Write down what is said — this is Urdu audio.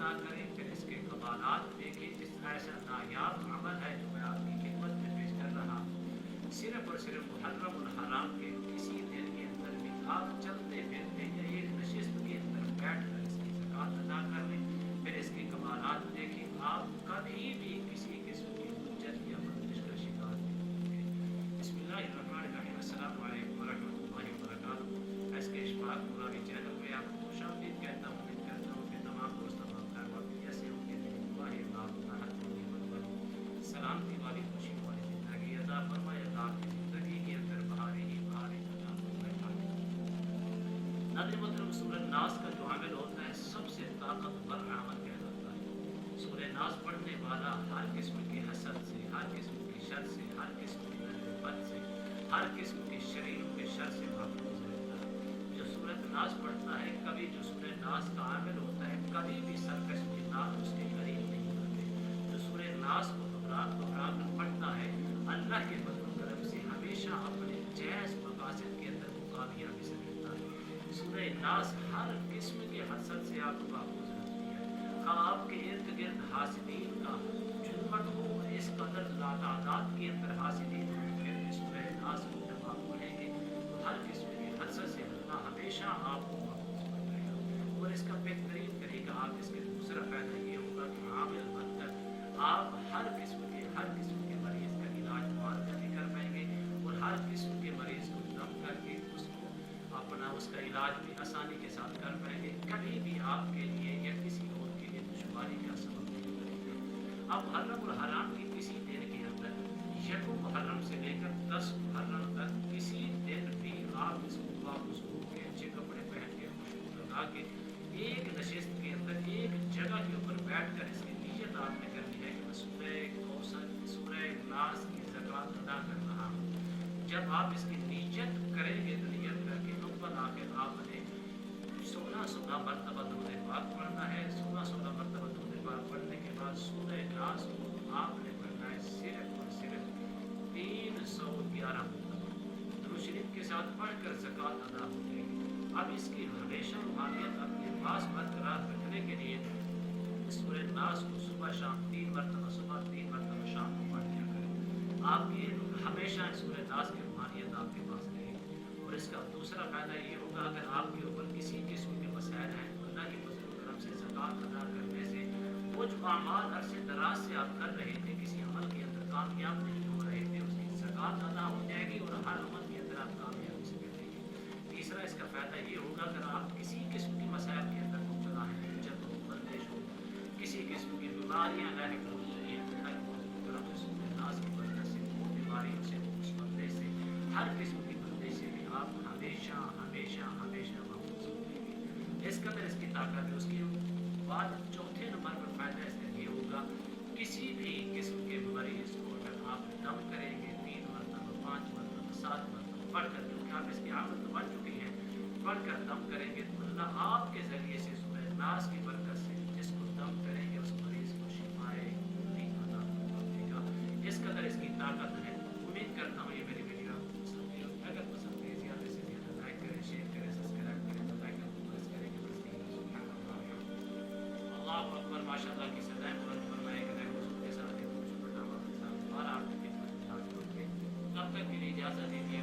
ادا کریں، پھر اس کے کمالات دیکھیں. جس ایسا نایاب عمل ہے جو میں آپ کی خدمت میں پیش کر رہا ہوں. صرف اور صرف محرم الحرام کے کسی دن کے اندر بھی آپ چلتے پھرتے یا ایک نشست کے اندر بیٹھ کر اس کی زکوٰۃ ادا کر لیں. پھر اس کے کمالات دیکھیں. آپ کبھی بھی کسی قسم کی حجت یا بندش کا شکار نہیں ہوں گے. بسم اللہ الرحمن الرحیم. السلام علیکم ورحمۃ اللہ وبرکاتہ. اس کے اشفاق نورانی چینل میں آپ کو خوش آمدید کہتا ہوں. امید کرتا ہوں کہ تمام دوست تمام خیر وقت ایسے ہوں گے. سلامتی والی خوشی والی زندگی عطا فرمائے. اللہ آپ کی زندگی کے اندر بہاریں ہی بہاریں عطا فرمائے. ناظرین محترم، سورہ ناس کا جو عمل ہوتا ہے سب سے طاقتور عمل کہلاتا ہے. سورہ ناس پڑھنے والا ہر قسم کی حسد سے، ہر قسم کی شر سے، ہر قسم کی بد سے، ہر قسم کے شریروں کے شر سے محفوظ رہتا ہے. جو سورہ ناس پڑھتا ہے، کبھی جو سورہ ناس کا عمل ہوتا ہے کبھی بھی سرکش جنات اس کے قریب نہیں آتے. جو سورہ ناس کو دہرا کر پڑھتا ہے اللہ کے فضل و کرم سے ہمیشہ اپنے جائز مقاصد کے اندر وہ کامیابی سے رہتا ہے. سورہ ناس ہر قسم کے حسد سے آپ کو محفوظ رکھتی ہے. آپ کے ارد گرد حاسدین کا جھنمٹ ہو، اس قدر تعداد کے اندر حاسدین ہو، پھر بھی سورہ ناس کو جب آپ پڑھیں گے تو ہر قسم کے حسد سے اللہ ہمیشہ آپ کو محفوظ رکھے گا. اور اس کا بہترین طریقہ آپ اس کے دوسرا فائدہ یہ ہوگا کہ عامل بن کر آپ ہر قسم کے مریض کا علاج معالجہ بھی کر پائیں گے اور ہر قسم کے مریض کو دم کر کے اس کو اپنا اس کا علاج بھی آسانی کے ساتھ کر پائیں گے. کبھی بھی آپ کے لیے یا کسی اور کے لیے دشواری کا سبب نہیں بنے گا. اب محرم الحرام کی کسی دن کے اندر یکم محرم سے لے کر 10 محرم تک کسی دن بھی آپ اس کو واپس ہو کے اچھے کپڑے پہن کے خوشبو لگا کے ایک نشست کے اندر ایک جگہ کے اوپر بیٹھ کر اس کی نیت آپ نے کرنی ہے کہ میں سورہ کوثر سورہ ناس کی زکوٰۃ ادا کر رہا ہوں. جب آپ اس کی نیت کریں گے تو نیت کر کے اول آخر آپ نے 16 مرتبہ درود پاک پڑھنا ہے. 16 مرتبہ درود پاک پڑھنے کے بعد سورہ ناس کو آپ نے پڑھنا ہے صرف اور صرف 311 مرتبہ. درود شریف کے ساتھ پڑھ کر زکوٰۃ ادا ہو جائے گی. اب اس کی ہمیشہ روحانیت اپنے پاس برقرار رکھنے کے لیے سورہ ناس کو صبح شام 3 مرتبہ، صبح 3 مرتبہ، شام کو پڑھ لیا کریں. آپ کی ہمیشہ سورہ ناس کی روحانیت آپ کے پاس رہے گی. اور اس کا دوسرا فائدہ یہ ہوگا اگر آپ کے اوپر کسی قسم کے مسائل ہیں اللہ کے فضل و کرم سے زکوٰۃ ادا کرنے سے وہ جو اعمال عرصے دراز سے آپ کر رہے تھے کسی عمل کے اندر کامیاب نہیں ہو رہے تھے، اس کی زکوٰۃ ادا ہو جائے گی اور ہر عمل کے اندر آپ کامیابی سے کریں گے. تیسرا اس کا فائدہ یہ ہوگا اگر آپ کسی قسم کی مسائل کے اندر مبتلا ہیں، حجت ہو، بندش ہو، کسی قسم کی بیماریاں لاحق ہو رہی ہیں، اللہ کے فضل و کرم سے سورہ ناس کی برکت سے وہ بیماریوں سے، اس بندے سے، ہر قسم کی بندے سے بھی آپ ہمیشہ ہمیشہ ہمیشہ محفوظ رہیں گے. اس قدر اس کی طاقت ہے. اس کے بعد چوتھے نمبر پر فائدہ اس کا یہ ہوگا کسی بھی قسم کے مریض کو اگر آپ دم کریں گے 3 مرتبہ، 5 مرتبہ، 7 مرتبہ پڑھ کر، کیونکہ آپ اس کی عادت بن چکی ہے، پڑھ کر دم کریں گے تو اللہ آپ کے ذریعے سے سورہ ناس کی برکت سے جس کو دم کریں گے اس مریض کو شفائے نہیں عطا فرمائے گا. اس قدر اس کی طاقت ہے. امید کرتا ہوں یہ میری ویڈیو آپ کو پسند ہے. اگر پسند ہے زیادہ سے زیادہ لائک کریں، شیئر کریں، سبسکرائب کریں، تو لائک کو پریس کریں گے. بس اللہ اکبر، ماشاء اللہ کی سزائیں بلند فرمائے کہ حضور کے ساتھ دوبارہ آپ کی خدمت میں حاضر ہوں گے. تب تک کے لیے اجازت دیجیے.